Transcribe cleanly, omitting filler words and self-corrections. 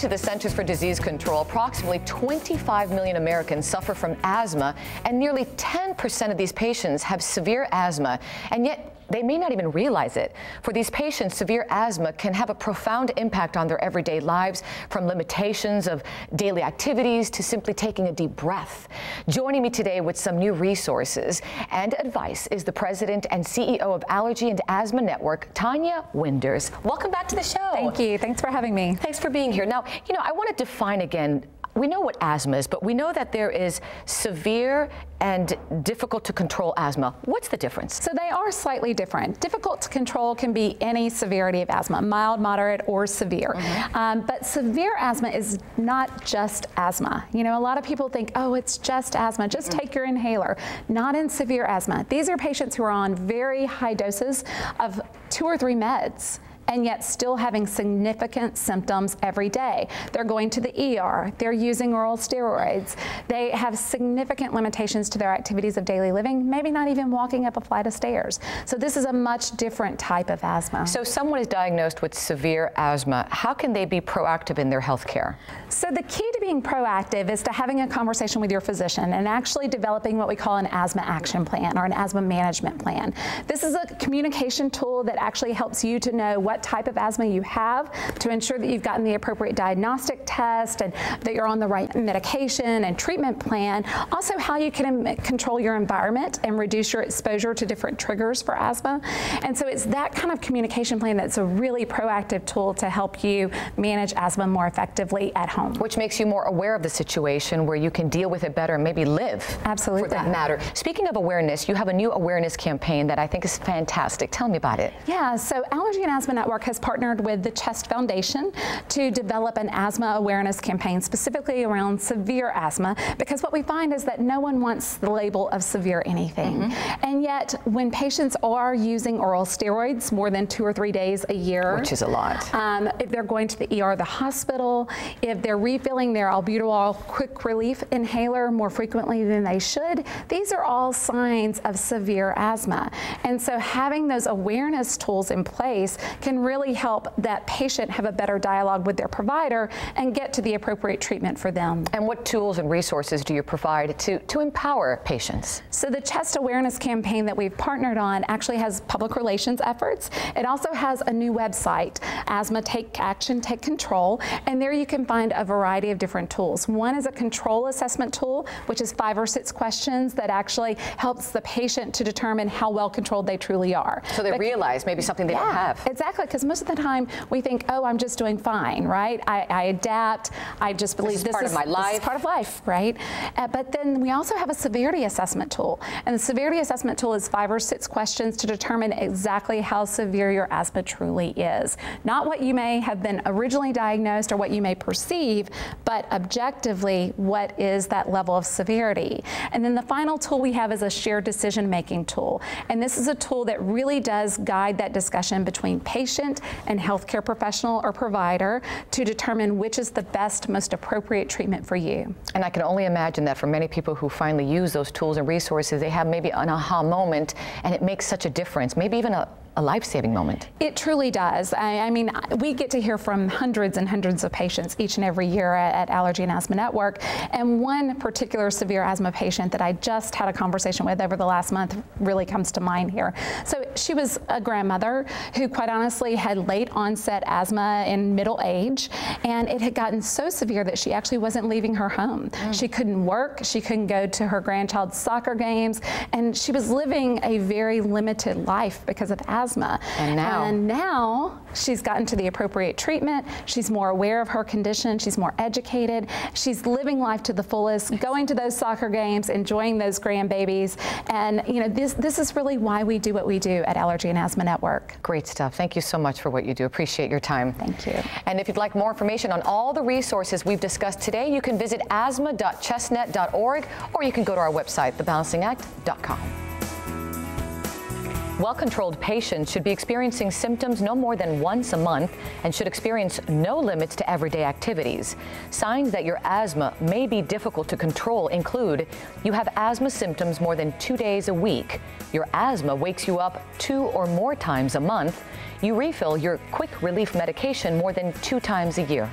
to the Centers for Disease Control, approximately 25 million Americans suffer from asthma, and nearly 10% of these patients have severe asthma, and yet they may not even realize it. For these patients, severe asthma can have a profound impact on their everyday lives, from limitations of daily activities to simply taking a deep breath. Joining me today with some new resources and advice is the President and CEO of Allergy and Asthma Network, Tanya Winders. Welcome back to the show. Thank you. Thanks for having me. Thanks for being here. Now, I want to define again. We know what asthma is, but we know that there is severe and difficult to control asthma. What's the difference? So they are slightly different. Difficult to control can be any severity of asthma, mild, moderate, or severe. But severe asthma is not just asthma. A lot of people think, oh, it's just asthma, just take your inhaler. Not in severe asthma. These are patients who are on very high doses of 2 or 3 meds, and yet still having significant symptoms every day. They're going to the ER, they're using oral steroids, they have significant limitations to their activities of daily living, maybe not even walking up a flight of stairs. So this is a much different type of asthma. So someone is diagnosed with severe asthma. How can they be proactive in their health care? So the key to being proactive is to having a conversation with your physician and actually developing what we call an asthma action plan or an asthma management plan. This is a communication tool that actually helps you to know what type of asthma you have, to ensure that you've gotten the appropriate diagnostic test and that you're on the right medication and treatment plan. Also, how you can control your environment and reduce your exposure to different triggers for asthma. And so it's that kind of communication plan that's a really proactive tool to help you manage asthma more effectively at home. Which makes you more aware of the situation, where you can deal with it better and maybe live. Absolutely. For that matter. Speaking of awareness, you have a new awareness campaign that I think is fantastic. Tell me about it. Yeah, so Allergy and Asthma Network has partnered with the Chest Foundation to develop an asthma awareness campaign specifically around severe asthma, because what we find is that no one wants the label of severe anything. And yet, when patients are using oral steroids more than 2 or 3 days a year, which is a lot, if they're going to the ER, the hospital, if they're refilling their albuterol quick relief inhaler more frequently than they should, these are all signs of severe asthma. And so having those awareness tools in place can really help that patient have a better dialogue with their provider and get to the appropriate treatment for them. And what tools and resources do you provide to empower patients? So the Chest Awareness campaign that we've partnered on actually has public relations efforts. It also has a new website, Asthma Take Action, Take Control, and there you can find a variety of different tools. One is a control assessment tool, which is 5 or 6 questions that actually helps the patient to determine how well controlled they truly are. So they realize maybe something they don't have. Exactly, because most of the time we think, oh, I'm just doing fine, right? I adapt, I just believe this is part of my life. This is part of life, right? But then we also have a severity assessment tool. And the severity assessment tool is 5 or 6 questions to determine exactly how severe your asthma truly is. Not what you may have been originally diagnosed or what you may perceive, but objectively, what is that level of severity? And then the final tool we have is a shared decision-making tool. And this is a tool that really does guide that discussion between patient and healthcare professional or provider to determine which is the best, most appropriate treatment for you. And I can only imagine that for many people who finally use those tools and resources, they have maybe an aha moment, and it makes such a difference, maybe even a life-saving moment. It truly does. I mean, we get to hear from hundreds and hundreds of patients each and every year at Allergy and Asthma Network. And one particular severe asthma patient that I just had a conversation with over the last month really comes to mind here. So she was a grandmother who quite honestly had late onset asthma in middle age, and it had gotten so severe that she actually wasn't leaving her home. She couldn't work, she couldn't go to her grandchild's soccer games, and she was living a very limited life because of asthma. And now she's gotten to the appropriate treatment. She's more aware of her condition. She's more educated. She's living life to the fullest, going to those soccer games, enjoying those grandbabies. And this is really why we do what we do at Allergy and Asthma Network. Great stuff. Thank you so much for what you do. Appreciate your time. Thank you. And if you'd like more information on all the resources we've discussed today, you can visit asthma.chestnet.org, or you can go to our website, thebalancingact.com. Well-controlled patients should be experiencing symptoms no more than once a month and should experience no limits to everyday activities. Signs that your asthma may be difficult to control include: you have asthma symptoms more than 2 days a week, your asthma wakes you up 2 or more times a month, you refill your quick relief medication more than 2 times a year.